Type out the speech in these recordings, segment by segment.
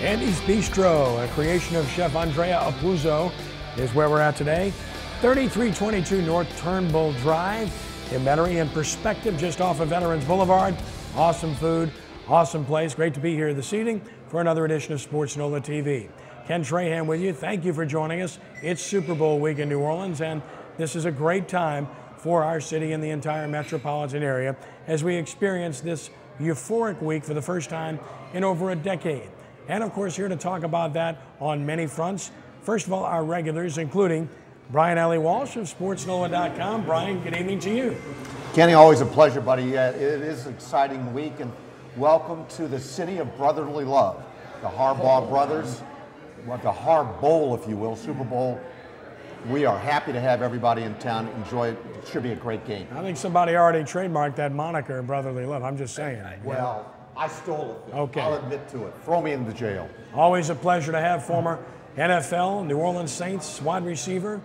Andy's Bistro, a creation of Chef Andrea Apuzzo, is where we're at today. 3322 North Turnbull Drive in Metairie, in perspective just off of Veterans Boulevard. Awesome food, awesome place. Great to be here this evening for another edition of sportsNOLAtv. Ken Trahan with you. Thank you for joining us. It's Super Bowl week in New Orleans, and this is a great time for our city and the entire metropolitan area as we experience this euphoric week for the first time in over a decade. And of course, here to talk about that on many fronts. First of all, our regulars, including Brian Allee-Walsh of sportsNOLA.com. Brian, good evening to you. Kenny, always a pleasure, buddy. Yeah, it is an exciting week, and welcome to the city of brotherly love. The Harbaugh brothers, the Har Bowl, if you will, Super Bowl. We are happy to have everybody in town enjoy it. It should be a great game. I think somebody already trademarked that moniker, brotherly love. I'm just saying. Well, I stole it. Okay. I'll admit to it. Throw me into jail. Always a pleasure to have former NFL, New Orleans Saints wide receiver,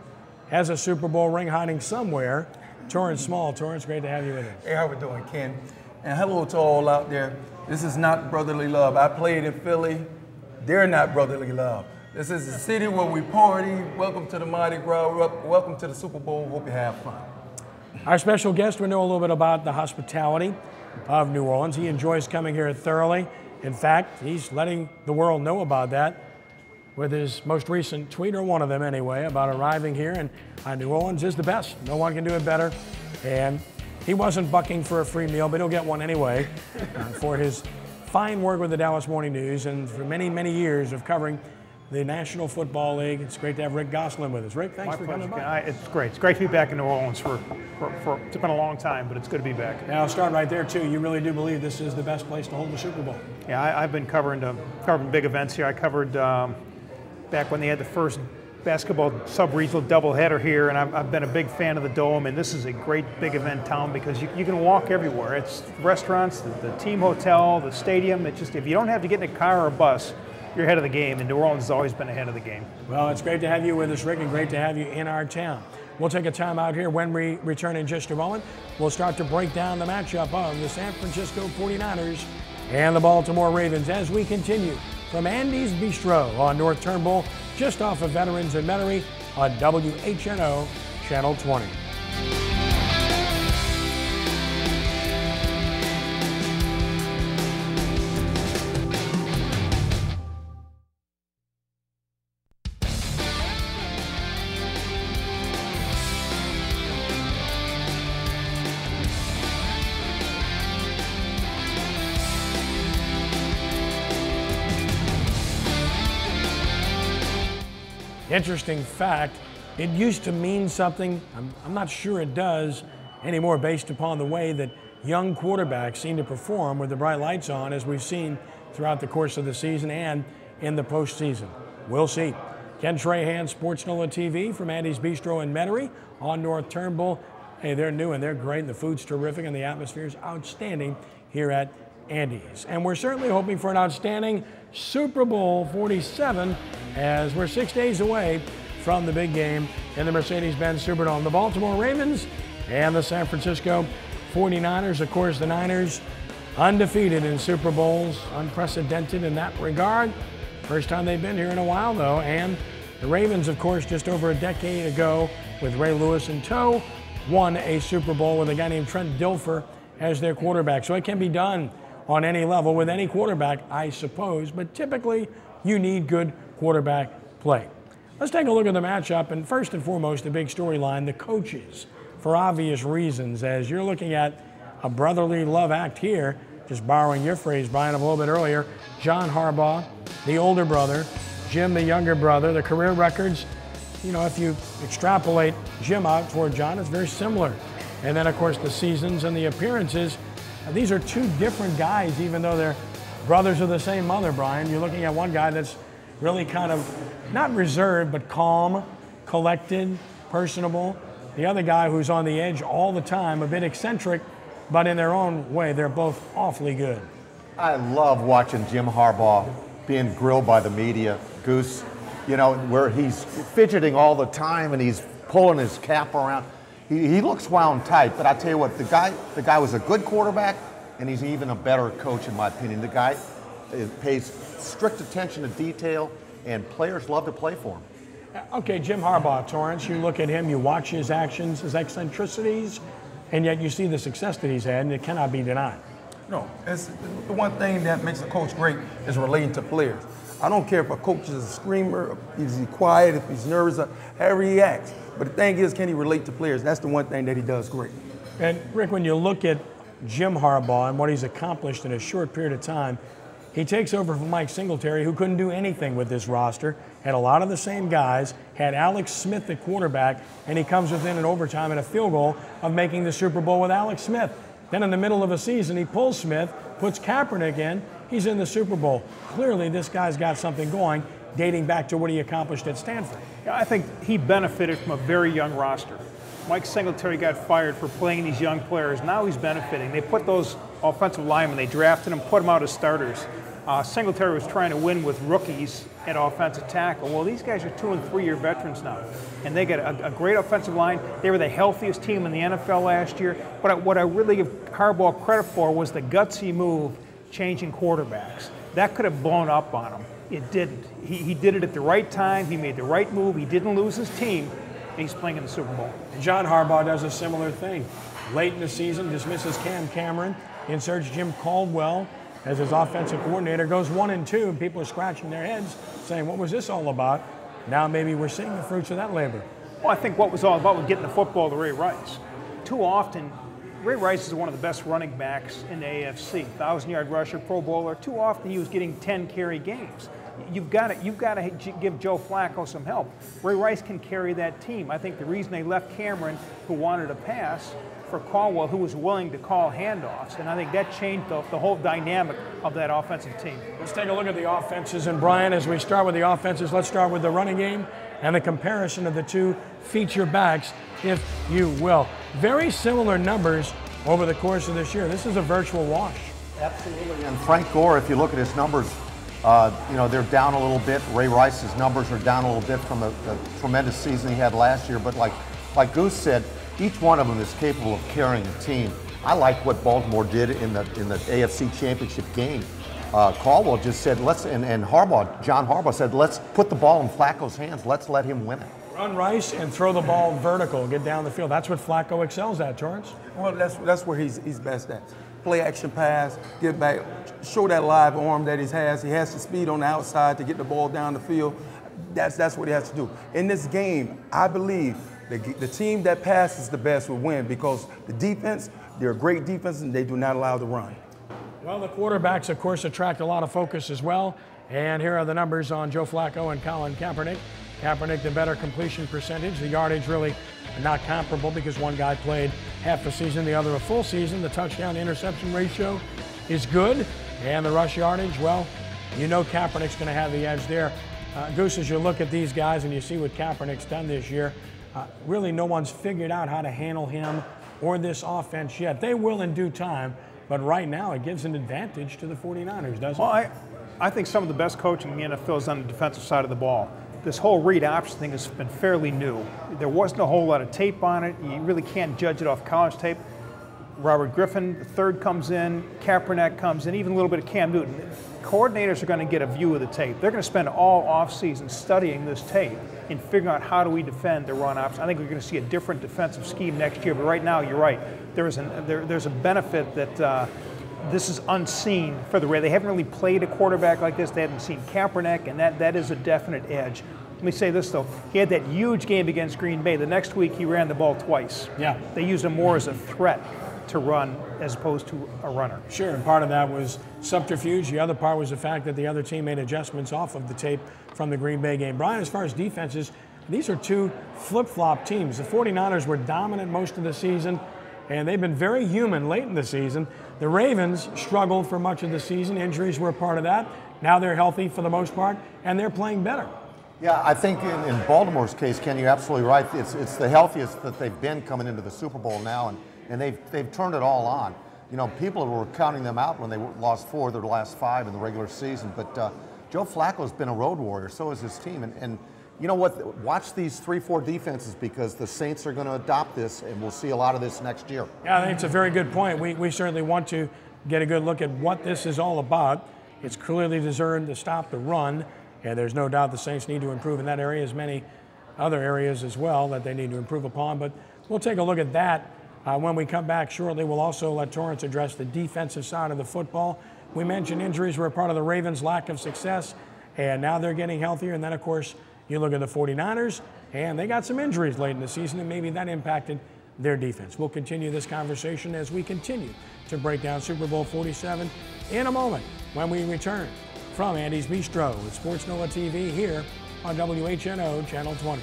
has a Super Bowl ring hiding somewhere, Torrance Small. Torrance, great to have you with us. Hey, how we doing, Ken? And hello to all out there. This is not brotherly love. I played in Philly. They're not brotherly love. This is the city where we party. Welcome to the Mardi Gras. Welcome to the Super Bowl. Hope you have fun. Our special guest, we know a little bit about the hospitality of New Orleans. He enjoys coming here thoroughly. In fact, he's letting the world know about that with his most recent tweet, or one of them anyway, about arriving here. And New Orleans is the best. No one can do it better. And he wasn't bucking for a free meal, but he'll get one anyway for his fine work with the Dallas Morning News and for many, many years of covering the National Football League. It's great to have Rick Gosselin with us. Rick, thanks for coming by. It's great. It's great to be back in New Orleans it's been a long time, but it's good to be back. Now, I'll start right there, too. You really do believe this is the best place to hold the Super Bowl? Yeah, I've been covering big events here. I covered back when they had the first basketball sub-regional doubleheader here, and I've been a big fan of the Dome, and this is a great big event town because you can walk everywhere. It's restaurants, the team hotel, the stadium. It's just, if you don't have to get in a car or a bus, you're ahead of the game, and New Orleans has always been ahead of the game. Well, it's great to have you with us, Rick, and great to have you in our town. We'll take a time out here. When we return in just a moment, we'll start to break down the matchup of the San Francisco 49ers and the Baltimore Ravens as we continue from Andy's Bistro on North Turnbull, just off of Veterans in Metairie on WHNO Channel 20. Interesting fact, it used to mean something. I'm not sure it does anymore based upon the way that young quarterbacks seem to perform with the bright lights on, as we've seen throughout the course of the season and in the postseason. We'll see. Ken Trahan, sportsNOLAtv from Andy's Bistro in Metairie on North Turnbull. Hey, they're new and they're great, and the food's terrific and the atmosphere is outstanding here at Andy's. And we're certainly hoping for an outstanding Super Bowl XLVII as we're 6 days away from the big game in the Mercedes-Benz Superdome. The Baltimore Ravens and the San Francisco 49ers. Of course, the Niners undefeated in Super Bowls, unprecedented in that regard. First time they've been here in a while, though. And the Ravens, of course, just over a decade ago, with Ray Lewis in tow, won a Super Bowl with a guy named Trent Dilfer as their quarterback. So it can be done on any level with any quarterback, I suppose, but typically you need good quarterback play. Let's take a look at the matchup, and first and foremost, the big storyline, the coaches, for obvious reasons, as you're looking at a brotherly love act here, just borrowing your phrase, Brian, a little bit earlier. John Harbaugh, the older brother, Jim, the younger brother, the career records, you know, if you extrapolate Jim out toward John, it's very similar. And then, of course, the seasons and the appearances. These are two different guys, even though they're brothers of the same mother, Brian. You're looking at one guy that's really kind of not reserved, but calm, collected, personable. The other guy who's on the edge all the time, a bit eccentric, but in their own way, they're both awfully good. I love watching Jim Harbaugh being grilled by the media, Goose, you know, where he's fidgeting all the time and he's pulling his cap around. He looks wound tight, but I tell you what, the guy was a good quarterback, and he's even a better coach in my opinion. The guy pays strict attention to detail, and players love to play for him. Okay, Jim Harbaugh, Torrance, you look at him, you watch his actions, his eccentricities, and yet you see the success that he's had, and it cannot be denied. No, it's the one thing that makes a coach great is relating to players. I don't care if a coach is a screamer, is he quiet, if he's nervous, however he acts. But the thing is, can he relate to players? That's the one thing that he does great. And Rick, when you look at Jim Harbaugh and what he's accomplished in a short period of time, he takes over from Mike Singletary, who couldn't do anything with this roster, had a lot of the same guys, had Alex Smith at quarterback, and he comes within an overtime and a field goal of making the Super Bowl with Alex Smith. Then in the middle of a season, he pulls Smith, puts Kaepernick in, he's in the Super Bowl. Clearly, this guy's got something going, dating back to what he accomplished at Stanford. Yeah, I think he benefited from a very young roster. Mike Singletary got fired for playing these young players. Now he's benefiting. They put those offensive linemen, they drafted them, put them out as starters. Singletary was trying to win with rookies at offensive tackle. Well, these guys are 2- and 3-year veterans now, and they got a great offensive line. They were the healthiest team in the NFL last year. But what I really give Harbaugh credit for was the gutsy move, changing quarterbacks. That could have blown up on him. It didn't. He did it at the right time. He made the right move. He didn't lose his team, and he's playing in the Super Bowl. John Harbaugh does a similar thing. Late in the season, dismisses Cam Cameron, inserts Jim Caldwell as his offensive coordinator, goes 1-2, and people are scratching their heads saying, what was this all about? Now maybe we're seeing the fruits of that labor. Well, I think what was all about was getting the football to Ray Rice. Too often, Ray Rice is one of the best running backs in the AFC, 1,000-yard rusher, Pro Bowler. Too often he was getting 10-carry games. You've got to give Joe Flacco some help. Ray Rice can carry that team. I think the reason they left Cameron, who wanted to pass, for Caldwell, who was willing to call handoffs, and I think that changed the whole dynamic of that offensive team. Let's take a look at the offenses, and Brian, as we start with the offenses, let's start with the running game and the comparison of the two feature backs, if you will. Very similar numbers over the course of this year. This is a virtual wash. Absolutely, and Frank Gore, if you look at his numbers, they're down a little bit. Ray Rice's numbers are down a little bit from the tremendous season he had last year, but like Goose said, each one of them is capable of carrying a team. I like what Baltimore did in the AFC Championship game. Caldwell just said, and John Harbaugh said, let's put the ball in Flacco's hands. Let's let him win it. Run Rice and throw the ball vertical, get down the field. That's what Flacco excels at, Torrance. Well, that's where he's best at. Play action pass, get back, show that live arm that he has. He has the speed on the outside to get the ball down the field. That's what he has to do. In this game, I believe the team that passes the best will win because the defense, they're a great defense and they do not allow the run. Well, the quarterbacks, of course, attract a lot of focus as well. And here are the numbers on Joe Flacco and Colin Kaepernick. Kaepernick, the better completion percentage. The yardage really not comparable because one guy played half the season, the other a full season. The touchdown-interception ratio is good. And the rush yardage, well, you know Kaepernick's going to have the edge there. Goose, as you look at these guys and you see what Kaepernick's done this year, really no one's figured out how to handle him or this offense yet. They will in due time, but right now it gives an advantage to the 49ers, doesn't it? Well, I think some of the best coaching in the NFL is on the defensive side of the ball. This whole read option thing has been fairly new. There wasn't a whole lot of tape on it. You really can't judge it off college tape. Robert Griffin, the third, comes in, Kaepernick comes in, even a little bit of Cam Newton. Coordinators are going to get a view of the tape. They're going to spend all offseason studying this tape and figuring out how do we defend the run option. I think we're going to see a different defensive scheme next year, but right now, you're right. There's a benefit that this is unseen for the Raiders. They haven't really played a quarterback like this. They haven't seen Kaepernick, and that is a definite edge. Let me say this, though. He had that huge game against Green Bay. The next week, he ran the ball twice. Yeah. They used him more as a threat to run as opposed to a runner. Sure, and part of that was subterfuge. The other part was the fact that the other team made adjustments off of the tape from the Green Bay game. Brian, as far as defenses, these are two flip-flop teams. The 49ers were dominant most of the season, and they've been very human late in the season. The Ravens struggled for much of the season. Injuries were a part of that. Now they're healthy for the most part, and they're playing better. Yeah, I think in Baltimore's case, Ken, you're absolutely right. It's the healthiest that they've been coming into the Super Bowl now, and they've turned it all on. You know, people were counting them out when they lost 4 of their last 5 in the regular season, but Joe Flacco's been a road warrior, so has his team. And you know what? Watch these 3-4 defenses because the Saints are going to adopt this, and we'll see a lot of this next year. Yeah, I think it's a very good point. We certainly want to get a good look at what this is all about. It's clearly designed to stop the run, and there's no doubt the Saints need to improve in that area, as many other areas as well that they need to improve upon. But we'll take a look at that when we come back shortly. We'll also let Torrance address the defensive side of the football. We mentioned injuries were a part of the Ravens' lack of success, and now they're getting healthier. And then, of course, you look at the 49ers, and they got some injuries late in the season, and maybe that impacted their defense. We'll continue this conversation as we continue to break down Super Bowl 47 in a moment when we return from Andy's Bistro with sportsNOLAtv here on WHNO Channel 20.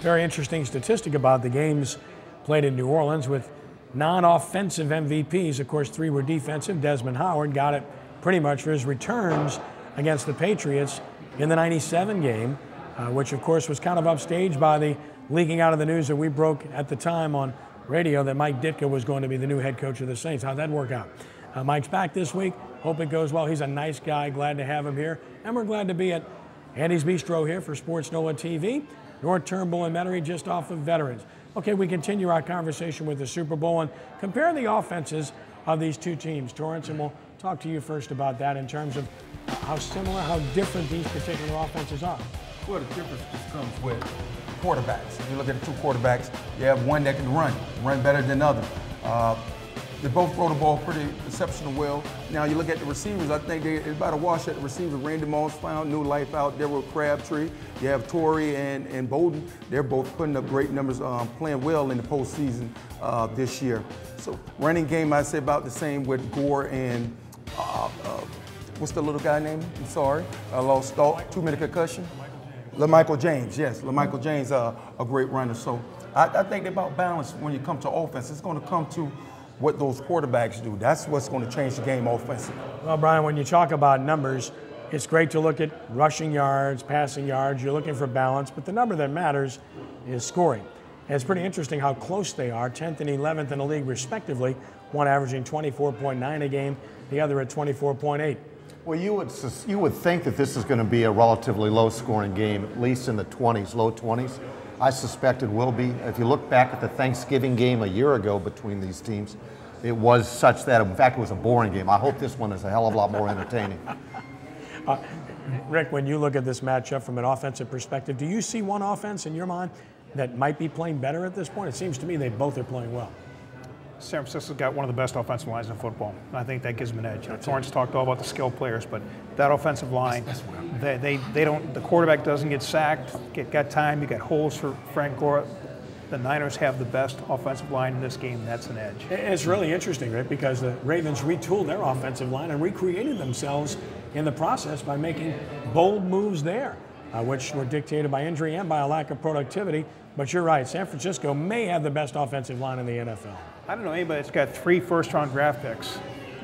Very interesting statistic about the games played in New Orleans with non-offensive MVPs. Of course, 3 were defensive. Desmond Howard got it pretty much for his returns against the Patriots in the 97 game, which of course was kind of upstaged by the leaking out of the news that we broke at the time on radio that Mike Ditka was going to be the new head coach of the Saints. How'd that work out? Mike's back this week. Hope it goes well. He's a nice guy. Glad to have him here. And we're glad to be at Andy's Bistro here for sportsNOLAtv. North Turnbull and Metairie, just off of Veterans. Okay, we continue our conversation with the Super Bowl and compare the offenses of these two teams. Torrance, and we'll talk to you first about that in terms of how similar, how different these particular offenses are. Well, the difference just comes with quarterbacks. If you look at the 2 quarterbacks, you have one that can run better than others. They both throw the ball pretty exceptional well. Now you look at the receivers, I think it's about a wash at the receiver. Randy Moss found new life out there with Crabtree. You have Torrey and Bowden. They're both putting up great numbers, playing well in the postseason this year. So running game, I'd say about the same with Gore and what's the little guy name? I'm sorry, I lost thought. 2-minute concussion. LaMichael James, yes, LaMichael James, a great runner. So I think about balance when you come to offense. It's going to come to what those quarterbacks do. That's what's going to change the game offensively. Well, Brian, when you talk about numbers, it's great to look at rushing yards, passing yards. You're looking for balance, but the number that matters is scoring. And it's pretty interesting how close they are, 10th and 11th in the league respectively, one averaging 24.9 a game, the other at 24.8. Well, you would think that this is going to be a relatively low-scoring game, at least in the 20s, low 20s. I suspect it will be. If you look back at the Thanksgiving game a year ago between these teams, it was such that, in fact, it was a boring game. I hope this one is a hell of a lot more entertaining. Rick, when you look at this matchup from an offensive perspective, do you see one offense in your mind that might be playing better at this point? It seems to me they both are playing well. San Francisco's got one of the best offensive lines in football. I think that gives them an edge. Torrance talked all about the skilled players, but that offensive line, they don't. The quarterback doesn't get sacked. Got time. You got holes for Frank Gore. The Niners have the best offensive line in this game. That's an edge. It's really interesting, Rick, because the Ravens retooled their offensive line and recreated themselves in the process by making bold moves there, which were dictated by injury and by a lack of productivity. But you're right, San Francisco may have the best offensive line in the NFL. I don't know anybody that's got 3 first-round draft picks,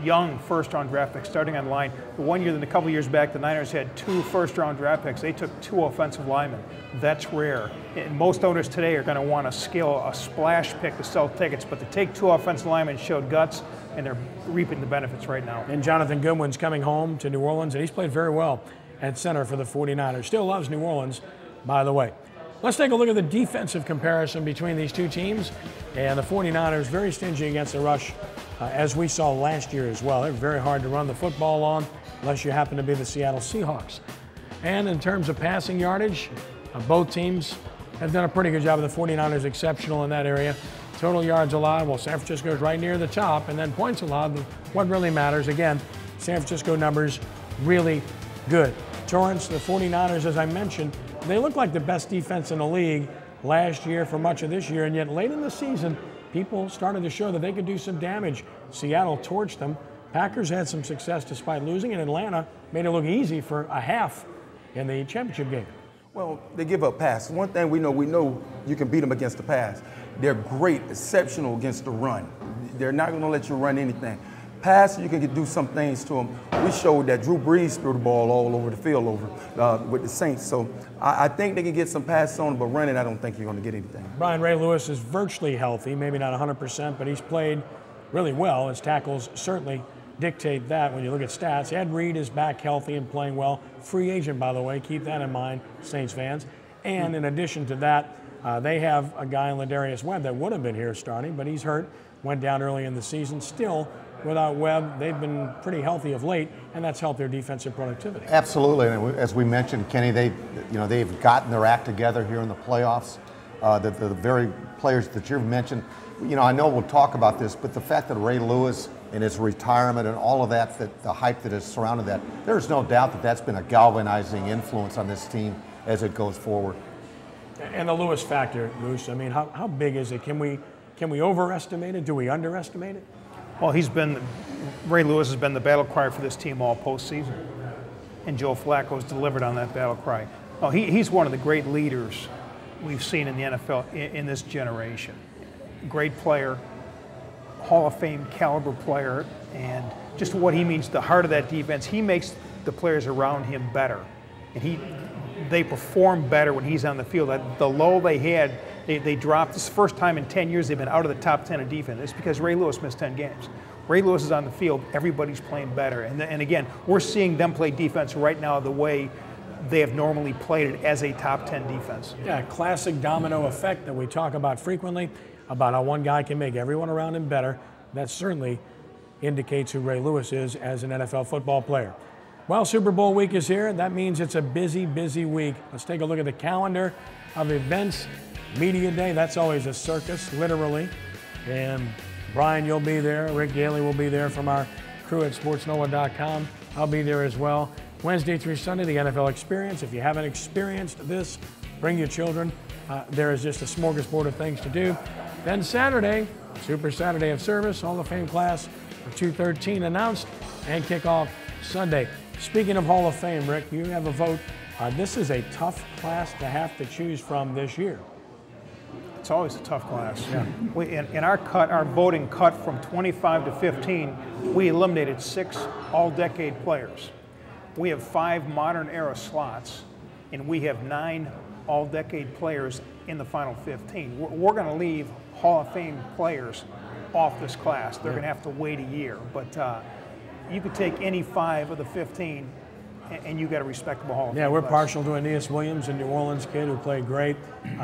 young first-round draft picks starting on the line. The one year, then a couple years back, the Niners had 2 first-round draft picks. They took 2 offensive linemen. That's rare. And most owners today are going to want a splash pick to sell tickets, but to take 2 offensive linemen showed guts, and they're reaping the benefits right now. And Jonathan Goodwin's coming home to New Orleans, and he's played very well at center for the 49ers. Still loves New Orleans, by the way. Let's take a look at the defensive comparison between these two teams. And the 49ers very stingy against the rush, as we saw last year as well. They're very hard to run the football on, unless you happen to be the Seattle Seahawks. And in terms of passing yardage, both teams have done a pretty good job. The 49ers exceptional in that area. Total yards allowed, well, San Francisco's right near the top. And then points allowed, what really matters, again, San Francisco numbers really good. Torrance, the 49ers, as I mentioned, they look like the best defense in the league last year for much of this year, and yet late in the season, people started to show that they could do some damage. Seattle torched them. Packers had some success despite losing, and Atlanta made it look easy for a half in the championship game. Well, they give up passes. One thing we know you can beat them against the pass. They're great, exceptional against the run. They're not going to let you run anything. Pass, you can do some things to him. We showed that Drew Brees threw the ball all over the field with the Saints. So I think they can get some passes on him, but running, I don't think you're going to get anything. Brian Ray Lewis is virtually healthy, maybe not 100%, but he's played really well. His tackles certainly dictate that when you look at stats. Ed Reed is back healthy and playing well. Free agent, by the way. Keep that in mind, Saints fans. And in addition to that, they have a guy in Ladarius Webb that would have been here starting, but he's hurt, went down early in the season. Still, without Webb, they've been pretty healthy of late, and that's helped their defensive productivity. Absolutely, and as we mentioned, Kenny, they've gotten their act together here in the playoffs. The very players that you've mentioned, I know we'll talk about this, but the fact that Ray Lewis and his retirement and all of that the hype that has surrounded that, there's no doubt that that's been a galvanizing influence on this team as it goes forward. And the Lewis factor, Goose, I mean, how big is it? Can we overestimate it? Do we underestimate it? Well, Ray Lewis has been the battle cry for this team all postseason, and Joe Flacco's delivered on that battle cry. Oh, he's one of the great leaders we've seen in the NFL in this generation. Great player, Hall of Fame caliber player, and just what he means to the heart of that defense. He makes the players around him better, and they perform better when he's on the field. The lull they had, they dropped. This is the first time in 10 years they've been out of the top 10 of defense. It's because Ray Lewis missed 10 games. Ray Lewis is on the field. Everybody's playing better. And again, we're seeing them play defense right now the way they have normally played it as a top 10 defense. Yeah, classic domino effect that we talk about frequently, about how one guy can make everyone around him better. That certainly indicates who Ray Lewis is as an NFL football player. Well, Super Bowl week is here. That means it's a busy, busy week. Let's take a look at the calendar of events. Media Day, that's always a circus, literally. And Brian, you'll be there. Rick Daly will be there from our crew at sportsNOLA.com. I'll be there as well. Wednesday through Sunday, the NFL Experience. If you haven't experienced this, bring your children. There is just a smorgasbord of things to do. Then Saturday, Super Saturday of Service, Hall of Fame class of 213 announced, and kickoff Sunday. Speaking of Hall of Fame, Rick, you have a vote. This is a tough class to have to choose from this year. It's always a tough class. Yeah. In our voting cut from 25 to 15, we eliminated 6 all-decade players. We have 5 modern era slots, and we have 9 all-decade players in the final 15. We're going to leave Hall of Fame players off this class. They're going to have to wait a year, but you could take any 5 of the 15 and you got a respectable Hall of Fame. Yeah, we're partial to Aeneas Williams, a New Orleans kid who played great.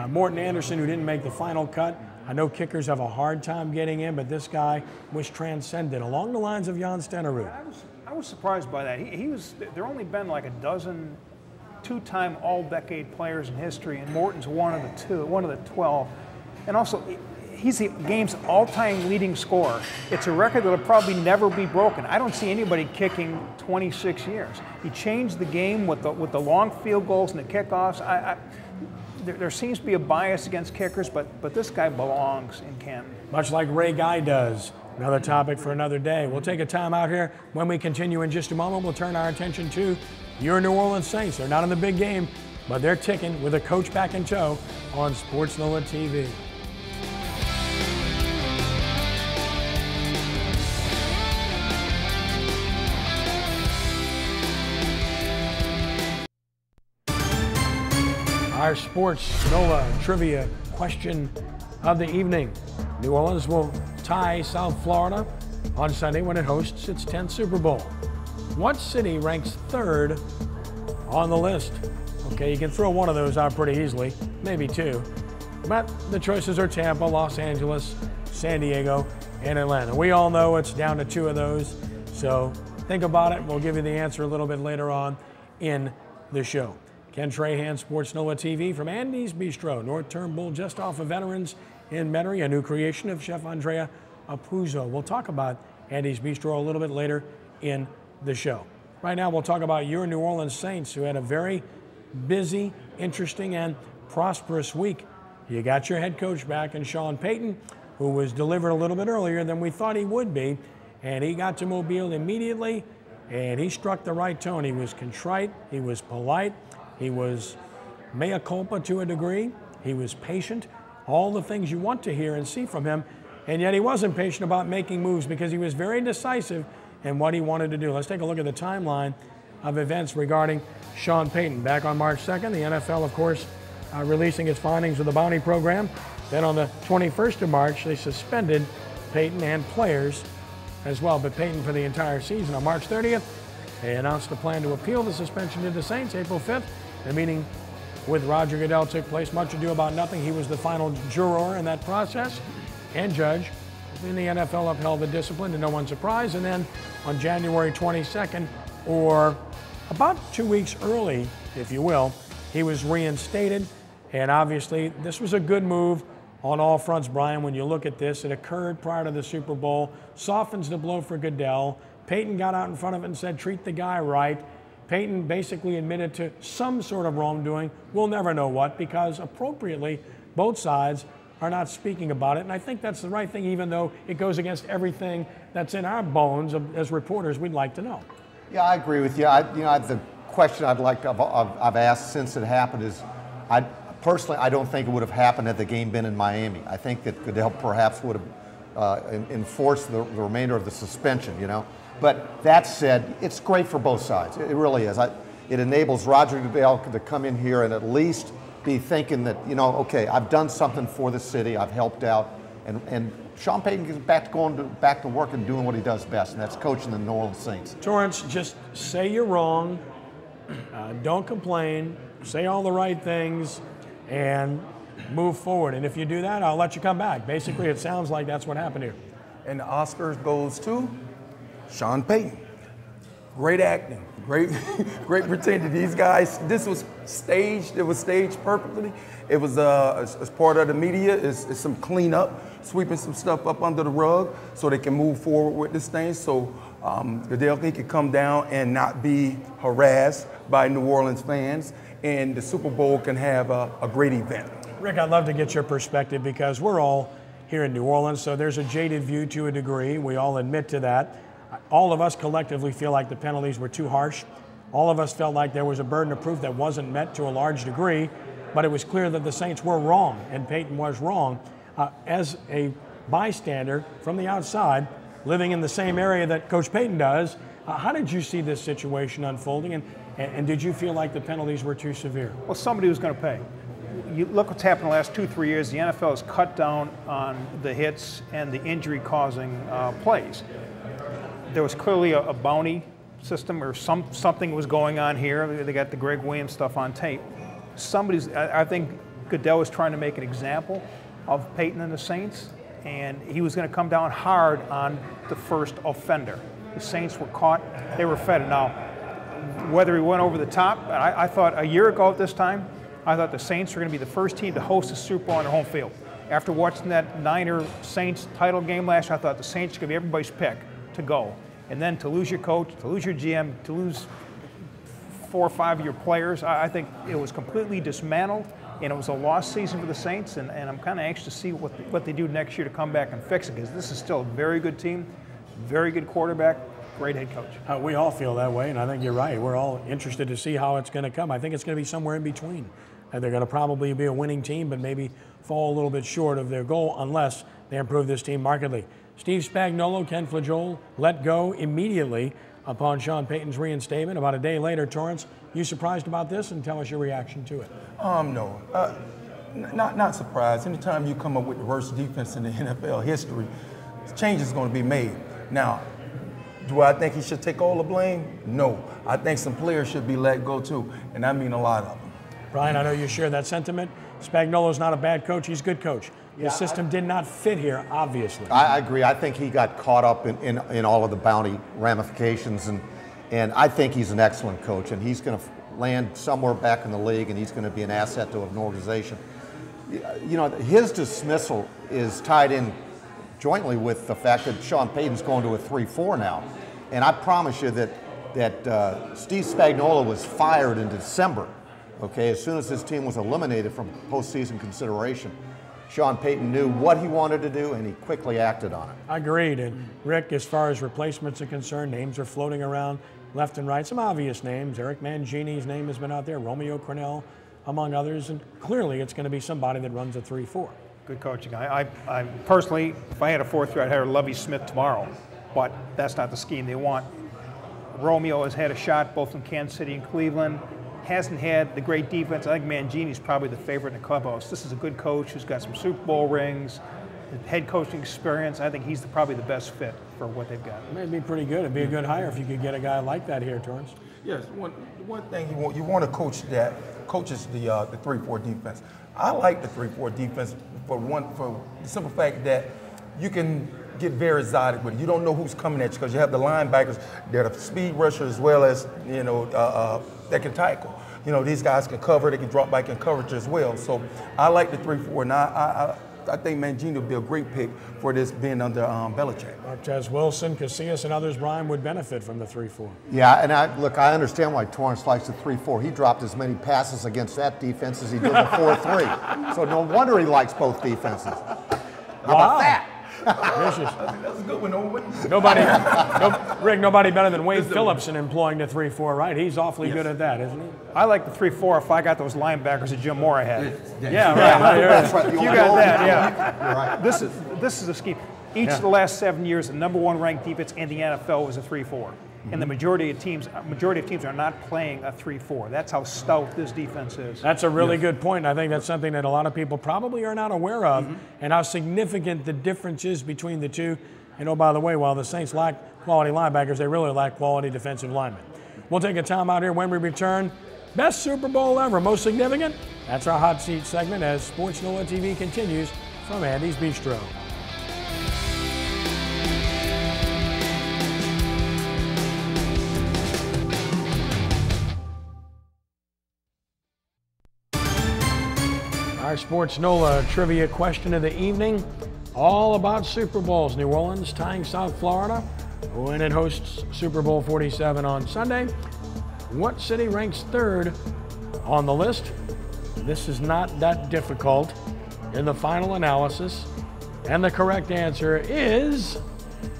Morton Anderson, who didn't make the final cut. I know kickers have a hard time getting in, but this guy was transcendent, along the lines of Jan Stenerud. I was surprised by that. There only been like a dozen two-time all-decade players in history, and Morton's one of the 12. And also, he's the game's all-time leading scorer. It's a record that'll probably never be broken. I don't see anybody kicking 26 years. He changed the game with the long field goals and the kickoffs. There seems to be a bias against kickers, but this guy belongs in Canton. Much like Ray Guy does. Another topic for another day. We'll take a time out here. When we continue in just a moment, we'll turn our attention to your New Orleans Saints. They're not in the big game, but they're ticking with a coach back in tow on sportsNOLAtv. Our Sports NOLA trivia question of the evening. New Orleans will tie South Florida on Sunday when it hosts its 10th Super Bowl. What city ranks 3rd on the list? Okay, you can throw one of those out pretty easily, maybe 2. But the choices are Tampa, Los Angeles, San Diego, and Atlanta. We all know it's down to 2 of those, so think about it. We'll give you the answer a little bit later on in the show. Ken Trahan, sportsNOLAtv from Andy's Bistro, North Turnbull, just off of Veterans in Metairie, a new creation of Chef Andrea Apuzzo. We'll talk about Andy's Bistro a little bit later in the show. Right now, we'll talk about your New Orleans Saints, who had a very busy, interesting, and prosperous week. You got your head coach back in Sean Payton, who was delivered a little bit earlier than we thought he would be, and he got to Mobile immediately, and he struck the right tone. He was contrite, he was polite, he was mea culpa to a degree, he was patient, all the things you want to hear and see from him. and yet he wasn't patient about making moves because he was very decisive in what he wanted to do. Let's take a look at the timeline of events regarding Sean Payton. Back on March 2nd, the NFL, of course, releasing its findings of the bounty program. Then on the 21st of March, they suspended Payton and players as well, but Payton for the entire season. On March 30th, they announced a plan to appeal the suspension to the Saints. April 5th, the meeting with Roger Goodell took place. Much ado about nothing. He was the final juror in that process and judge. Then the NFL upheld the discipline to no one's surprise. And then on January 22nd, or about 2 weeks early, if you will, he was reinstated. And obviously, this was a good move on all fronts, Brian. When you look at this, it occurred prior to the Super Bowl, softens the blow for Goodell. Payton got out in front of it and said, treat the guy right. Payton basically admitted to some sort of wrongdoing. We'll never know what, because appropriately, both sides are not speaking about it. And I think that's the right thing, even though it goes against everything that's in our bones as reporters we'd like to know. Yeah, I agree with you. The question I've asked since it happened is, personally, I don't think it would have happened had the game been in Miami. I think that Goodell perhaps would have enforced the remainder of the suspension, you know. But that said, it's great for both sides. It really is. It enables Roger Goodell to come in here and at least be thinking that, you know, okay, I've done something for the city, I've helped out, and Sean Payton gets back to work and doing what he does best, and that's coaching the New Orleans Saints. Torrance, just say you're wrong, don't complain, say all the right things, and move forward. And if you do that, I'll let you come back. Basically, it sounds like that's what happened here. And the Oscars goes to Sean Payton. Great acting, great pretending. These guys, this was staged. It was staged perfectly. It was as part of the media. It's some cleanup, sweeping some stuff up under the rug so they can move forward with this thing. So Goodell can come down and not be harassed by New Orleans fans, and the Super Bowl can have a great event. Rick, I'd love to get your perspective because we're all here in New Orleans, so there's a jaded view to a degree. We all admit to that. All of us collectively feel like the penalties were too harsh. All of us felt like there was a burden of proof that wasn't met to a large degree, but it was clear that the Saints were wrong and Payton was wrong. As a bystander from the outside, living in the same area that Coach Payton does, how did you see this situation unfolding, and did you feel like the penalties were too severe? Well, somebody was going to pay. You look what's happened the last 2-3 years. The NFL has cut down on the hits and the injury-causing plays. There was clearly a bounty system or something was going on here. They got the Greg Williams stuff on tape. I think Goodell was trying to make an example of Payton and the Saints, and he was going to come down hard on the first offender. The Saints were caught, they were fed. Now, whether he went over the top, I thought a year ago at this time, I thought the Saints were going to be the first team to host a Super Bowl on their home field. After watching that Niner-Saints title game last year, I thought the Saints could be everybody's pick to go. And then to lose your coach, to lose your GM, to lose 4 or 5 of your players, I think it was completely dismantled, and it was a lost season for the Saints, and I'm kind of anxious to see what they do next year to come back and fix it, because this is still a very good team, very good quarterback, great head coach. We all feel that way, and I think you're right. We're all interested to see how it's going to come. I think it's going to be somewhere in between. They're going to probably be a winning team, but maybe fall a little bit short of their goal unless they improve this team markedly. Steve Spagnuolo, Ken Flajoul let go immediately upon Sean Payton's reinstatement. About a day later, Torrance, you surprised about this? And tell us your reaction to it. No, not surprised. Anytime you come up with the worst defense in the NFL history, change is going to be made. Now, do I think he should take all the blame? No. I think some players should be let go too, and I mean a lot of them. Brian, I know you share that sentiment. Spagnuolo's not a bad coach. He's a good coach. The system did not fit here, obviously. I agree. I think he got caught up in all of the bounty ramifications, and I think he's an excellent coach, and he's going to land somewhere back in the league, and he's going to be an asset to an organization. You know, his dismissal is tied in jointly with the fact that Sean Payton's going to a 3-4 now. And I promise you that Steve Spagnuolo was fired in December, okay, as soon as his team was eliminated from postseason consideration. Sean Payton knew what he wanted to do, and he quickly acted on it. Agreed. And Rick, as far as replacements are concerned, names are floating around left and right. Some obvious names. Eric Mangini's name has been out there, Romeo Crennel, among others. And clearly it's going to be somebody that runs a 3-4. Good coaching. I personally, if I had a 4-3, I'd hire Lovie Smith tomorrow, but that's not the scheme they want. Romeo has had a shot both in Kansas City and Cleveland. Hasn't had the great defense. I think Mangini's probably the favorite in the clubhouse. This is a good coach who's got some Super Bowl rings, head coaching experience. I think he's probably the best fit for what they've got. It'd be pretty good. It'd be a good hire if you could get a guy like that here, Torrance. Yes, one thing you want a coach that coaches the 3-4 defense. I like the 3-4 defense for the simple fact that you can get very exotic with it. You don't know who's coming at you because you have the linebackers that are speed rushers as well as that can tackle. These guys can cover. They can drop back in coverage as well. So I like the 3-4, and I think Mangini would be a great pick for this being under Belichick. Marquez Wilson, Casillas, and others, Brian, would benefit from the 3-4. Yeah, and I understand why Torrance likes the 3-4. He dropped as many passes against that defense as he did the 4-3. So no wonder he likes both defenses. How about that? That's a good one. Rick, nobody better than Wade Phillips in employing the 3-4, right? He's awfully good at that, isn't he? I like the 3-4 if I got those linebackers that Jim Mora had. That's right. You got that, yeah. You're right. This is a scheme. Each of the last 7 years, the #1 ranked defense in the NFL was a 3-4. And the majority of teams are not playing a 3-4. That's how stout this defense is. That's a really good point. I think that's something that a lot of people probably are not aware of, and how significant the difference is between the two. And oh, by the way, while the Saints lack quality linebackers, they really lack quality defensive linemen. We'll take a time out here when we return. Best Super Bowl ever, most significant? That's our hot seat segment as Sports NOLA TV continues from Andy's Bistro. Our Sports NOLA trivia question of the evening, all about Super Bowls. New Orleans tying South Florida when it hosts Super Bowl 47 on Sunday. What city ranks 3rd on the list? This is not that difficult in the final analysis. And the correct answer is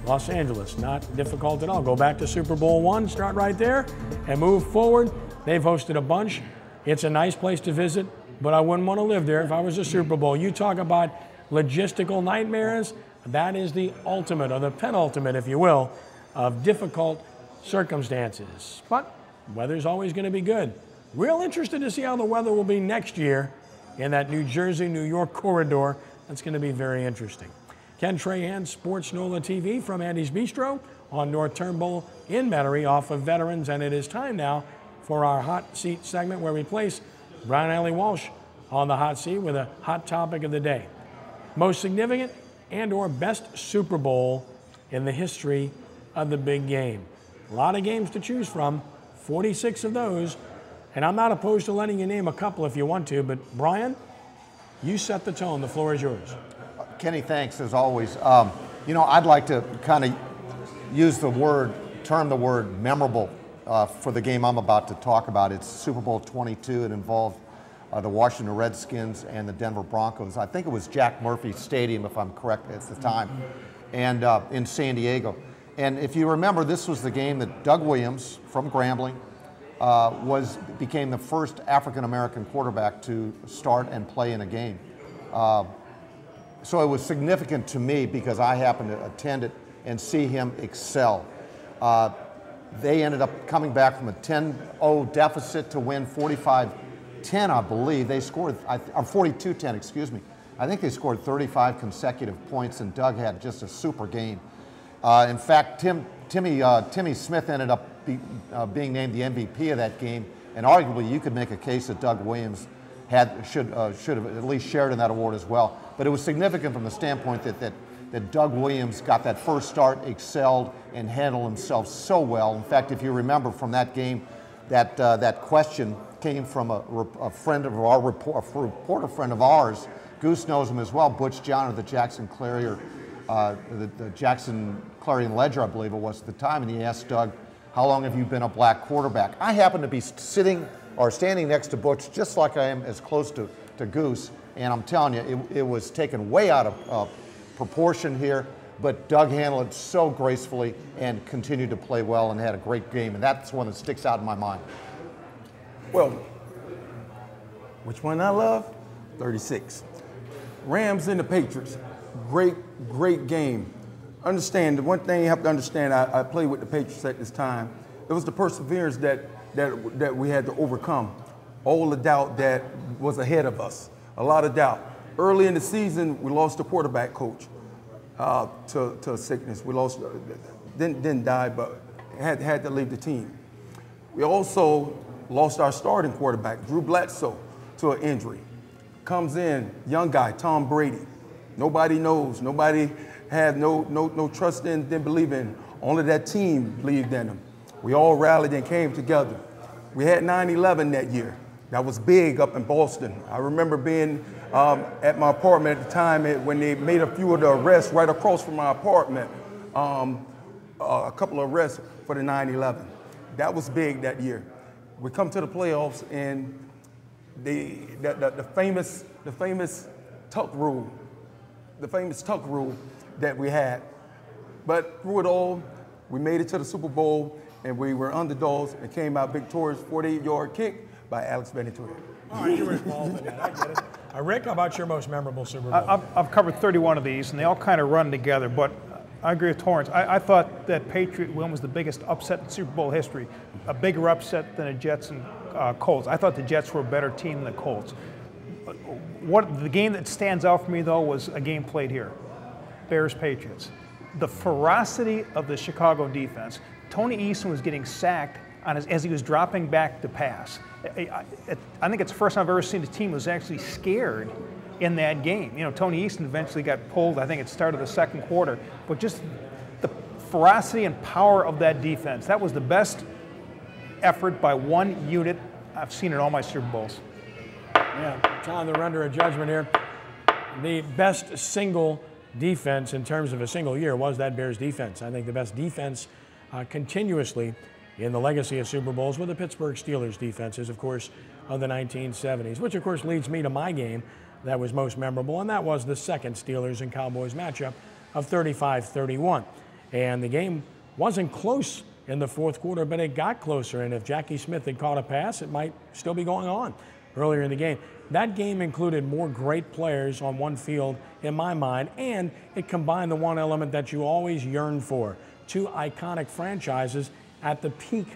Los Angeles. Not difficult at all. Go back to Super Bowl I, start right there, and move forward. They've hosted a bunch. It's a nice place to visit, but I wouldn't want to live there if I was a Super Bowl. You talk about logistical nightmares, that is the ultimate, or the penultimate, if you will, of difficult circumstances. But weather's always going to be good. Real interested to see how the weather will be next year in that New Jersey, New York corridor. That's going to be very interesting. Ken Trahan, Sports NOLA TV from Andy's Bistro on North Turnbull in Metairie off of Veterans. And it is time now for our hot seat segment where we place Brian Allee-Walsh on the hot seat with a hot topic of the day. Most significant and or best Super Bowl in the history of the big game. A lot of games to choose from, 46 of those. And I'm not opposed to letting you name a couple if you want to, but Brian, you set the tone. The floor is yours. Kenny, thanks as always. I'd like to kind of use the word memorable for the game I'm about to talk about. It's Super Bowl 22. It involved the Washington Redskins and the Denver Broncos. I think it was Jack Murphy Stadium, if I'm correct at the time, and in San Diego. And if you remember, this was the game that Doug Williams from Grambling became the first African-American quarterback to start and play in a game. So it was significant to me because I happened to attend it and see him excel. They ended up coming back from a 10-0 deficit to win 45-10, I believe. They scored, or 42-10, excuse me. I think they scored 35 consecutive points, and Doug had just a super game. In fact, Timmy Smith ended up being named the MVP of that game, and arguably you could make a case that Doug Williams should have at least shared in that award as well. But it was significant from the standpoint that Doug Williams got that first start, excelled, and handled himself so well. In fact, if you remember from that game, that question came from a reporter friend of ours. Goose knows him as well, Butch John of the Jackson Clarion Ledger, I believe it was at the time, and he asked Doug, "How long have you been a black quarterback?" I happened to be standing next to Butch, just like I am as close to Goose, and I'm telling you, it was taken way out of proportion here, but Doug handled it so gracefully and continued to play well and had a great game, and that's one that sticks out in my mind. Well, which one I love? 36. Rams and the Patriots. Great game. Understand, the one thing you have to understand, I played with the Patriots at this time. It was the perseverance that we had to overcome. All the doubt that was ahead of us. A lot of doubt. Early in the season, we lost the quarterback coach to sickness. We lost, didn't die, but had to leave the team. We also lost our starting quarterback, Drew Bledsoe, to an injury. Comes in, young guy, Tom Brady. Nobody knows. Nobody had no trust in, didn't believe in. Only that team believed in him. We all rallied and came together. We had 9/11 that year. That was big up in Boston. I remember being at my apartment at the time when they made a few of the arrests right across from my apartment. A couple of arrests for the 9/11. That was big that year. We come to the playoffs and the famous tuck rule that we had. But through it all, we made it to the Super Bowl and we were underdogs and came out victorious, 48-yard kick by Alex Metairie. All right, you were involved in that. I get it. Rick, how about your most memorable Super Bowl? I've covered 31 of these, and they all kind of run together, but I agree with Torrance. I thought that Patriot win was the biggest upset in Super Bowl history, a bigger upset than the Jets and Colts. I thought the Jets were a better team than the Colts. The game that stands out for me, though, was a game played here, Bears-Patriots. The ferocity of the Chicago defense. Tony Eason was getting sacked as he was dropping back to pass. I think it's the first time I've ever seen a team was actually scared in that game. You know, Tony Eason eventually got pulled, I think it started the second quarter, but just the ferocity and power of that defense. That was the best effort by one unit I've seen in all my Super Bowls. Yeah, John, they're under a judgment here. The best single defense in terms of a single year was that Bears defense. I think the best defense continuously in the legacy of Super Bowls were the Pittsburgh Steelers defenses, of course, of the 1970s, which of course leads me to my game that was most memorable, and that was the second Steelers and Cowboys matchup of 35-31. And the game wasn't close in the fourth quarter, but it got closer, and if Jackie Smith had caught a pass, it might still be going on earlier in the game. That game included more great players on one field in my mind, and it combined the one element that you always yearn for, two iconic franchises at the peak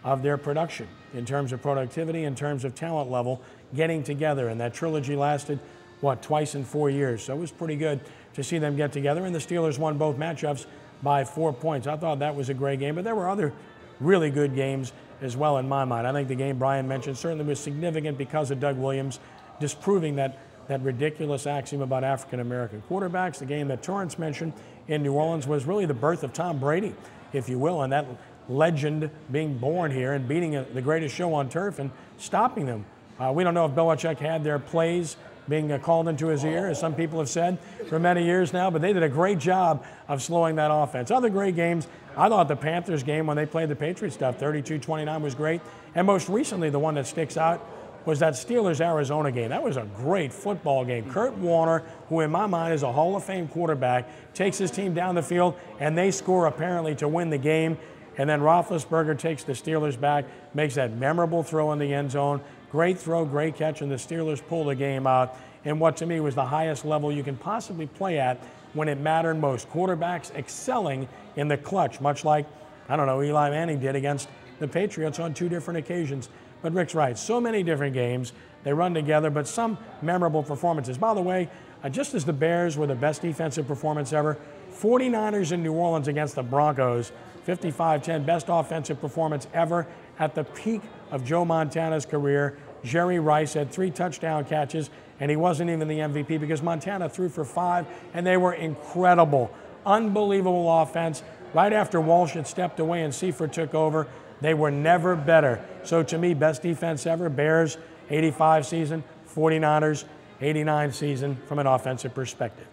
of their production in terms of productivity, in terms of talent level, getting together. And that trilogy lasted, what, twice in 4 years. So it was pretty good to see them get together. And the Steelers won both matchups by 4 points. I thought that was a great game, but there were other really good games as well in my mind. I think the game Brian mentioned certainly was significant because of Doug Williams disproving that ridiculous axiom about African-American quarterbacks. The game that Torrance mentioned in New Orleans was really the birth of Tom Brady, if you will, and that legend being born here and beating the greatest show on turf and stopping them. We don't know if Belichick had their plays being called into his ear, as some people have said for many years now, but they did a great job of slowing that offense. Other great games, I thought the Panthers game when they played the Patriots stuff, 32-29 was great. And most recently, the one that sticks out was that Steelers-Arizona game. That was a great football game. Kurt Warner, who in my mind is a Hall of Fame quarterback, takes his team down the field, and they score apparently to win the game. And then Roethlisberger takes the Steelers back, makes that memorable throw in the end zone. Great throw, great catch, and the Steelers pull the game out in what to me was the highest level you can possibly play at when it mattered most. Quarterbacks excelling in the clutch, much like, I don't know, Eli Manning did against the Patriots on 2 different occasions. But Rick's right, so many different games, they run together, but some memorable performances. By the way, just as the Bears were the best defensive performance ever, 49ers in New Orleans against the Broncos, 55-10, best offensive performance ever at the peak of Joe Montana's career. Jerry Rice had 3 touchdown catches, and he wasn't even the MVP because Montana threw for 5, and they were incredible. Unbelievable offense. Right after Walsh had stepped away and Seifert took over, they were never better. So to me, best defense ever, Bears, 85 season, 49ers, 89 season from an offensive perspective.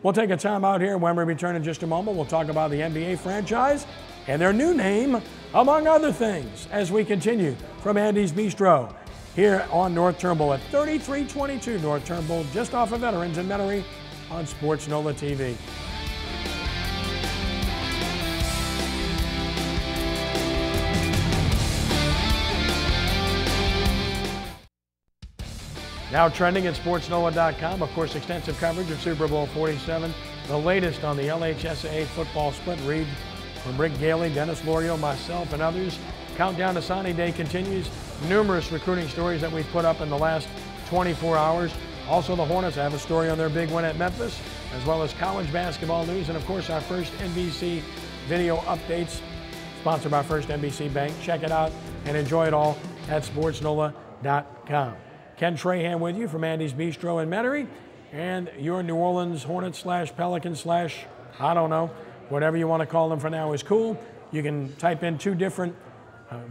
We'll take a time out here. When we return in just a moment, we'll talk about the NBA franchise and their new name, among other things, as we continue from Andy's Bistro here on North Turnbull at 3322 North Turnbull, just off of Veterans in Metairie on sportsNOLAtv. Now trending at sportsNOLA.com. Of course, extensive coverage of Super Bowl XLVII. The latest on the LHSAA football split. Read from Rick Gosselin, Dennis Lorio, myself, and others. Countdown to signing day continues. Numerous recruiting stories that we've put up in the last 24 hours. Also, the Hornets have a story on their big win at Memphis, as well as college basketball news, and of course, our first NBC video updates, sponsored by First NBC Bank. Check it out and enjoy it all at sportsNOLA.com. Ken Trahan with you from Andy's Bistro in Metairie, and your New Orleans Hornets / Pelicans / I don't know, whatever you want to call them for now is cool. You can type in two different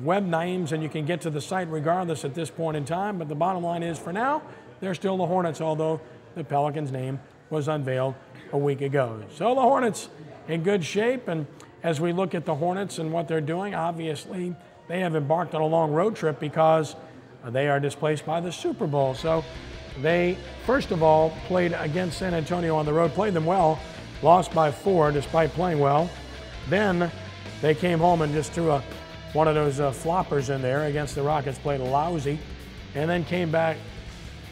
web names and you can get to the site regardless at this point in time, but the bottom line is for now, they're still the Hornets, although the Pelicans name was unveiled a week ago. So the Hornets in good shape, and as we look at the Hornets and what they're doing, obviously they have embarked on a long road trip because they are displaced by the Super Bowl. So they, first of all, played against San Antonio on the road, played them well, lost by 4 despite playing well. Then they came home and just threw one of those floppers in there against the Rockets, played lousy, and then came back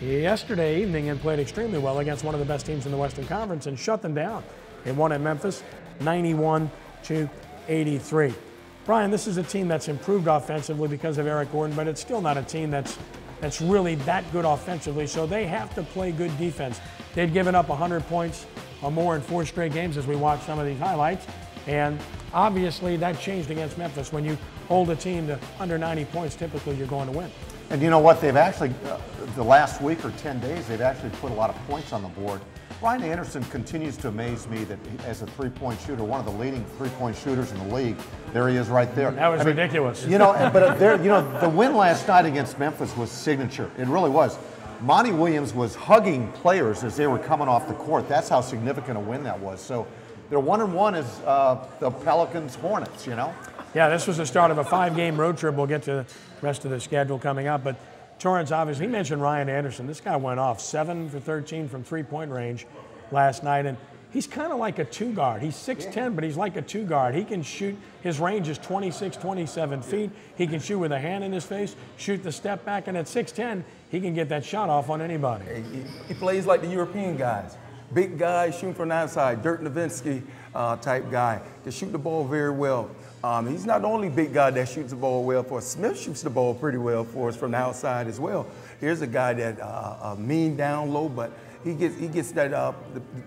yesterday evening and played extremely well against one of the best teams in the Western Conference and shut them down. They won at Memphis 91-83. Brian, this is a team that's improved offensively because of Eric Gordon, but it's still not a team that's really that good offensively, so they have to play good defense. They'd given up 100 points or more in 4 straight games as we watch some of these highlights, and obviously that changed against Memphis. When you hold a team to under 90 points, typically you're going to win. And you know what? They've actually, the last week or 10 days, they've actually put a lot of points on the board. Brian Anderson continues to amaze me that as a three-point shooter, one of the leading three-point shooters in the league, there he is right there. That was ridiculous. You know, but the win last night against Memphis was signature. It really was. Monty Williams was hugging players as they were coming off the court. That's how significant a win that was. So they're 1-1 as the Pelicans Hornets, you know? Yeah, this was the start of a 5-game road trip. We'll get to the rest of the schedule coming up. But Torrance, obviously, he mentioned Ryan Anderson. This guy went off 7 for 13 from three-point range last night. And he's kind of like a 2-guard. He's 6'10", but he's like a 2-guard. He can shoot. His range is 26, 27 feet. He can shoot with a hand in his face, shoot the step back. And at 6'10", he can get that shot off on anybody. He plays like the European guys. Big guy, shooting from the outside, Dirk Nowitzki type guy. They shoot the ball very well. He's not the only big guy that shoots the ball well for us. Smith shoots the ball pretty well for us from the outside as well. Here's a guy that mean down low, but he gets that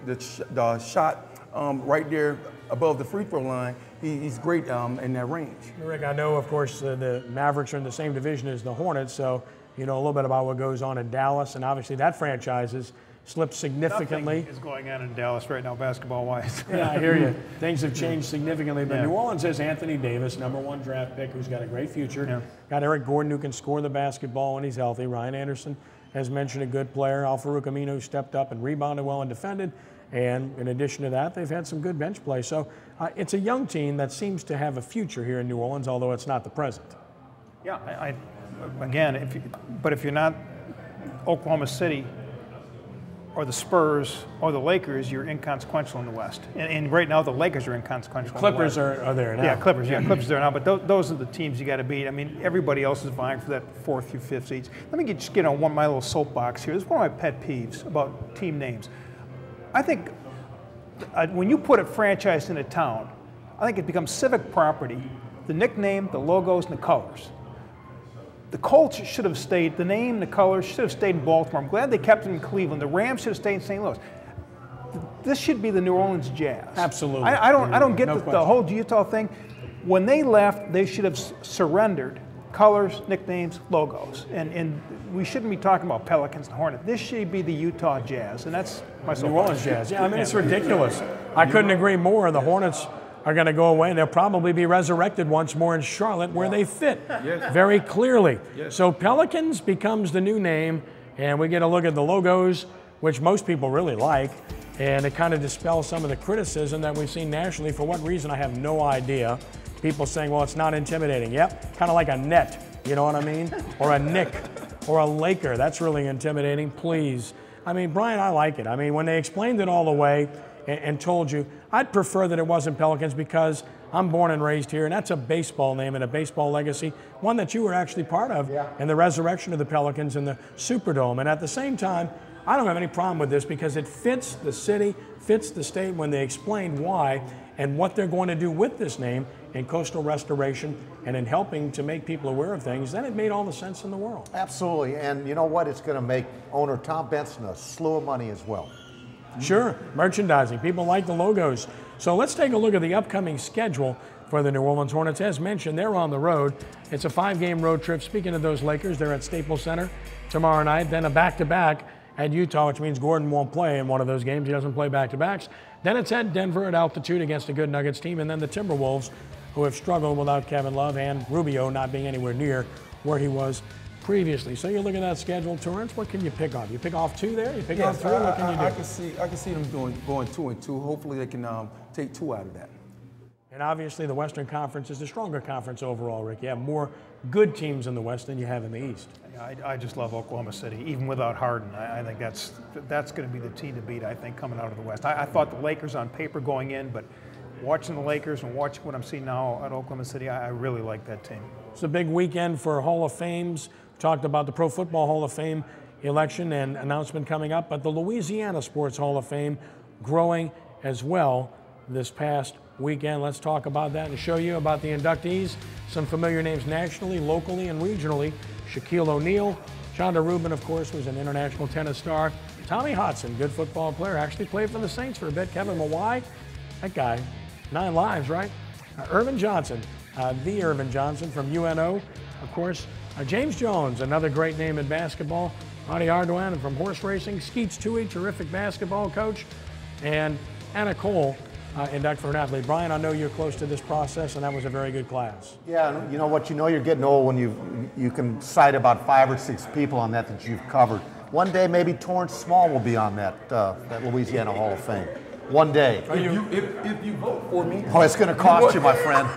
the shot right there above the free throw line. He's great in that range. Rick, I know, of course, the Mavericks are in the same division as the Hornets, so you know a little bit about what goes on in Dallas, and obviously that franchise has slipped significantly. Nothing is going on in Dallas right now, basketball-wise. Yeah, I hear you. Things have changed significantly, but New Orleans has Anthony Davis, #1 draft pick, who's got a great future. Yeah. Got Eric Gordon, who can score the basketball when he's healthy. Ryan Anderson has mentioned a good player. Al-Farouq Aminu stepped up and rebounded well and defended. And in addition to that, they've had some good bench play. So it's a young team that seems to have a future here in New Orleans, although it's not the present. Yeah, again, if you're not Oklahoma City or the Spurs or the Lakers, you're inconsequential in the West. And right now, the Lakers are inconsequential. Clippers are there now. Yeah, Clippers are there now. But those are the teams you got to beat. I mean, everybody else is vying for that 4th through 5th seeds. Let me just get on my little soapbox here. This is one of my pet peeves about team names. I think when you put a franchise in a town, I think it becomes civic property. The nickname, the logos, and the colors. The Colts should have stayed, the name, the colors should have stayed in Baltimore. I'm glad they kept it in Cleveland. The Rams should have stayed in St. Louis. This should be the New Orleans Jazz. Absolutely. I don't get the whole Utah thing. When they left, they should have surrendered colors, nicknames, logos. And we shouldn't be talking about Pelicans and Hornet. This should be the Utah Jazz, and that's my New Orleans Jazz. Yeah, I mean, it's ridiculous. I couldn't agree more. The Hornets are going to go away, and they'll probably be resurrected once more in Charlotte, where they fit very clearly. So Pelicans becomes the new name, and we get a look at the logos, which most people really like, and it kind of dispels some of the criticism that we've seen nationally. For what reason, I have no idea. People saying, well, it's not intimidating. Yep, kind of like a net, you know what I mean? Or a Knick, or a Laker. That's really intimidating, please. I mean, Brian, I like it. I mean, when they explained it all the way and told you, I'd prefer that it wasn't Pelicans because I'm born and raised here, and that's a baseball name and a baseball legacy, one that you were actually part of in the resurrection of the Pelicans in the Superdome. And at the same time, I don't have any problem with this because it fits the city, fits the state when they explain why and what they're going to do with this name in coastal restoration and in helping to make people aware of things. Then it made all the sense in the world. Absolutely, and you know what? It's going to make owner Tom Benson a slew of money as well. Sure, merchandising. People like the logos. So let's take a look at the upcoming schedule for the New Orleans Hornets. As mentioned, they're on the road. It's a 5-game road trip. Speaking of those Lakers, they're at Staples Center tomorrow night. Then a back-to-back at Utah, which means Gordon won't play in one of those games. He doesn't play back-to-backs. Then it's at Denver at altitude against a good Nuggets team. And then the Timberwolves, who have struggled without Kevin Love and Rubio not being anywhere near where he was previously. So you look at that schedule, Torrance, what can you pick off? You pick off 2 there? You pick off 3? What can you do? I can see them going 2 and 2. Hopefully they can take 2 out of that. And obviously the Western Conference is the stronger conference overall, Rick. You have more good teams in the West than you have in the East. I just love Oklahoma City, even without Harden. I think that's going to be the team to beat, I think, coming out of the West. I thought the Lakers on paper going in, but watching the Lakers and watching what I'm seeing now at Oklahoma City, I really like that team. It's a big weekend for Hall of Fames. We talked about the Pro Football Hall of Fame election and announcement coming up, but the Louisiana Sports Hall of Fame growing as well this past weekend. Let's talk about that and show you about the inductees. Some familiar names nationally, locally, and regionally. Shaquille O'Neal. Chanda Rubin, of course, was an international tennis star. Tommy Hudson, good football player, actually played for the Saints for a bit. Kevin Mawai, that guy, 9 lives, right? Irvin Johnson, the Irvin Johnson from UNO, of course. James Jones, another great name in basketball. Adi Ardoin from horse racing. Skeets Toohey, terrific basketball coach. And Anna Cole, induct for an athlete. Brian, I know you're close to this process, and that was a very good class. Yeah, you know what? You know you're getting old when you can cite about 5 or 6 people on that you've covered. One day, maybe Torrance Small will be on that Louisiana Hall of Fame. One day. If you vote for me. Oh, it's going to cost you, my friend.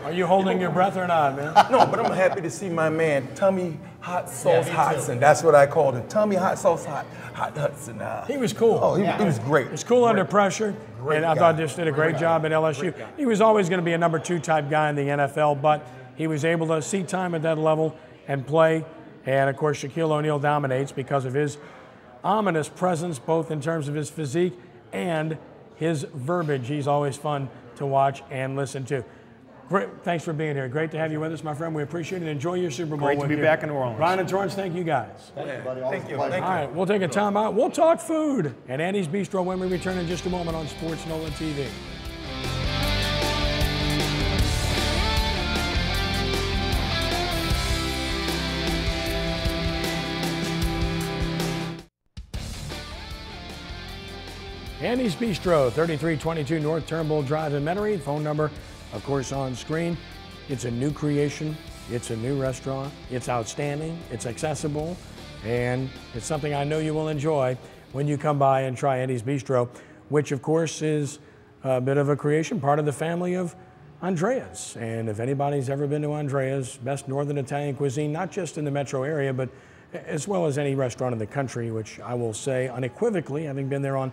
Are you holding your breath or not, man? No, but I'm happy to see my man, Tommy Hot Sauce Hudson. That's what I called him. Tommy Hot Sauce Hot Hudson. He was cool. Oh, he was great. He was cool under pressure, and I thought just did a great job at LSU. He was always going to be a number 2 type guy in the NFL, but he was able to see time at that level and play. And, of course, Shaquille O'Neal dominates because of his ominous presence, both in terms of his physique and his verbiage. He's always fun to watch and listen to. Great, thanks for being here. Great to have you with us, my friend. We appreciate it. Enjoy your Super Bowl. Great to be back in New Orleans. Brian and Torrance, thank you guys. Thank you. All right, we'll take a time out. We'll talk food at Andy's Bistro when we return in just a moment on sportsNOLAtv. Andy's Bistro, 3322 North Turnbull Drive in Metairie. Phone number, of course, on screen. It's a new creation. It's a new restaurant. It's outstanding. It's accessible. And it's something I know you will enjoy when you come by and try Andy's Bistro, which, of course, is a bit of a creation, part of the family of Andrea's. And if anybody's ever been to Andrea's, best Northern Italian cuisine, not just in the metro area, but as well as any restaurant in the country, which I will say unequivocally, having been there on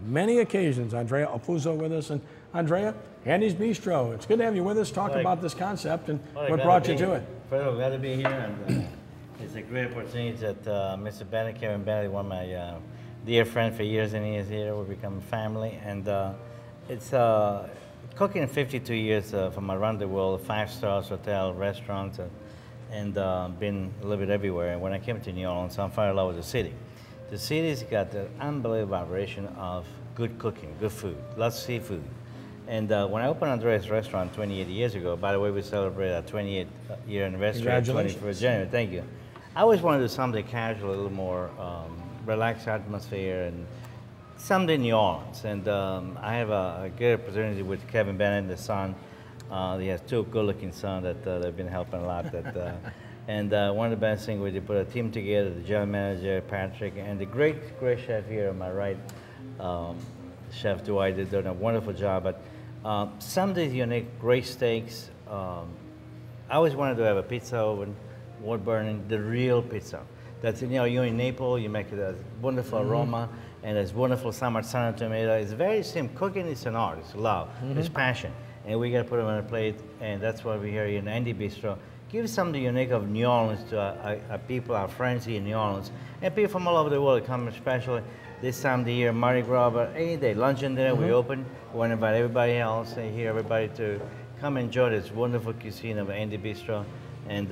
many occasions. Andrea Apuzzo with us. And Andrea, Andy's Bistro. It's good to have you with us. Talk about this concept and what brought you to it. First of all, glad to be here. And it's a great opportunity that Mr. Bennett, Kevin Bennett, one of my dear friends for years and years here. We've become family. And it's cooking 52 years from around the world, 5-star hotel, restaurants, and been a little bit everywhere. And when I came to New Orleans, I fell in love with the city. The city's got the unbelievable vibration of good cooking, good food, lots of seafood. And when I opened Andrea's restaurant 28 years ago, by the way, we celebrated our 28th year anniversary on 21st January, thank you. I always wanted to do something casual, a little more relaxed atmosphere, and something New Orleans. And I have a good opportunity with Kevin Bennett, the son. He has 2 good-looking sons that they've been helping a lot. And one of the best things was to put a team together, the general manager, Patrick, and the great chef here on my right, Chef Dwight, they're doing a wonderful job. But something unique, great steaks. I always wanted to have a pizza oven, wood burning, the real pizza. That's, you know, you're in Naples, you make it a wonderful aroma, and it's wonderful San Marzano tomato. It's very simple. Cooking is an art, it's love, it's passion. and we got to put them on a plate, and that's why we're here in Andy Bistro. Give something unique of New Orleans to our people, our friends here in New Orleans, and people from all over the world come, especially this time of the year, Mardi Gras, but any day, lunch and dinner, we open. We want to invite everybody else here, everybody to come enjoy this wonderful cuisine of Andy Bistro. And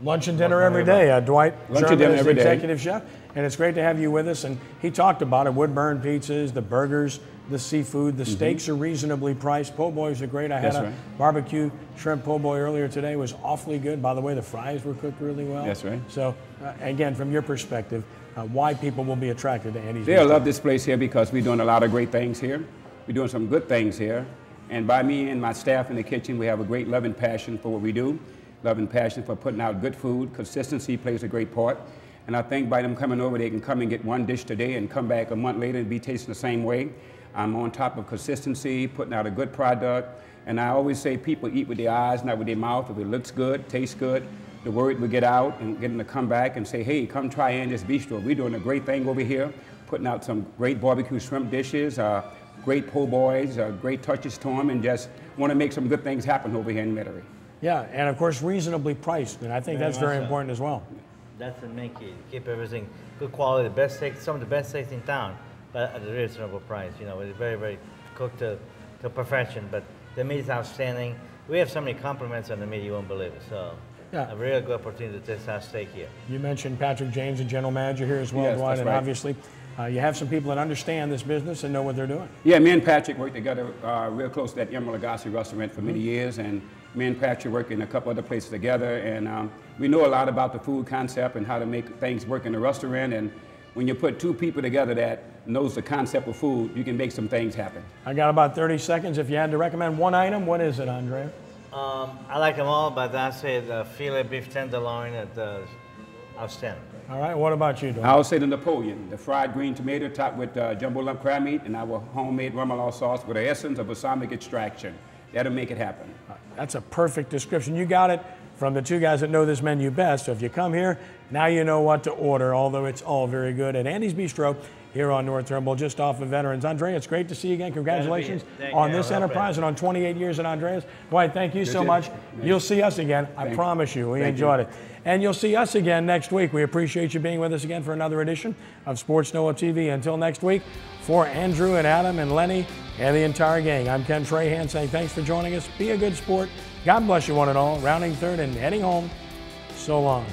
lunch and dinner every day. Dwight lunch and dinner is the every day. executive chef, and it's great to have you with us. And he talked about it, wood-burn pizzas, the burgers, the seafood, the steaks are reasonably priced. Po' boys are great. I had a barbecue shrimp po' boy earlier today. It was awfully good. By the way, the fries were cooked really well. That's right. So again, from your perspective, why people will be attracted to Andy's? They'll love this place here because we're doing a lot of great things here. We're doing some good things here. And by me and my staff in the kitchen, we have a great love and passion for what we do. Love and passion for putting out good food. Consistency plays a great part. And I think by them coming over, they can come and get one dish today and come back a month later and be tasting the same way. I'm on top of consistency, putting out a good product. And I always say people eat with their eyes, not with their mouth. If it looks good, tastes good, the word will get out and get them to come back and say, hey, come try Andy's Bistro. We're doing a great thing over here, putting out some great barbecue shrimp dishes, great po' boys, great touches to them, and just want to make some good things happen over here in Metairie. Yeah, and of course reasonably priced, and I think that's very important as well. That's the main key. Keep everything good quality, the best steaks, some of the best steaks in town, but at a reasonable price. You know, it's very, very cooked to perfection. But the meat is outstanding. We have so many compliments on the meat you won't believe it. So yeah, a real good opportunity to taste our steak here. You mentioned Patrick James, the general manager here as well, Yes, Dwight, that's and right. obviously you have some people that understand this business and know what they're doing. Yeah, me and Patrick worked together real close to that Emerald Lagasse restaurant for many years, and me and Patrick work in a couple other places together, and we know a lot about the food concept and how to make things work in the restaurant. And when you put two people together that knows the concept of food, you can make some things happen. I got about 30 seconds. If you had to recommend one item, what is it, Andrea? I like them all, but I say the filet beef tenderloin at outstanding. All right, what about you, Dwight? I'll say the Napoleon, the fried green tomato topped with jumbo lump crab meat and our homemade remoulade sauce with the essence of balsamic extraction. That'll make it happen. That's a perfect description. You got it from the two guys that know this menu best. So if you come here, now you know what to order, although it's all very good at Andy's Bistro here on North Turnbull, just off of Veterans. Andrea, it's great to see you again. Congratulations on this enterprise and on 28 years at Andrea's. Dwight, thank you so much. You'll see us again. I promise you. We enjoyed it. And you'll see us again next week. We appreciate you being with us again for another edition of Sports NOLA TV. Until next week, for Andrew and Adam and Lenny and the entire gang, I'm Ken Trahan saying thanks for joining us. Be a good sport. God bless you one and all. Rounding third and heading home. So long.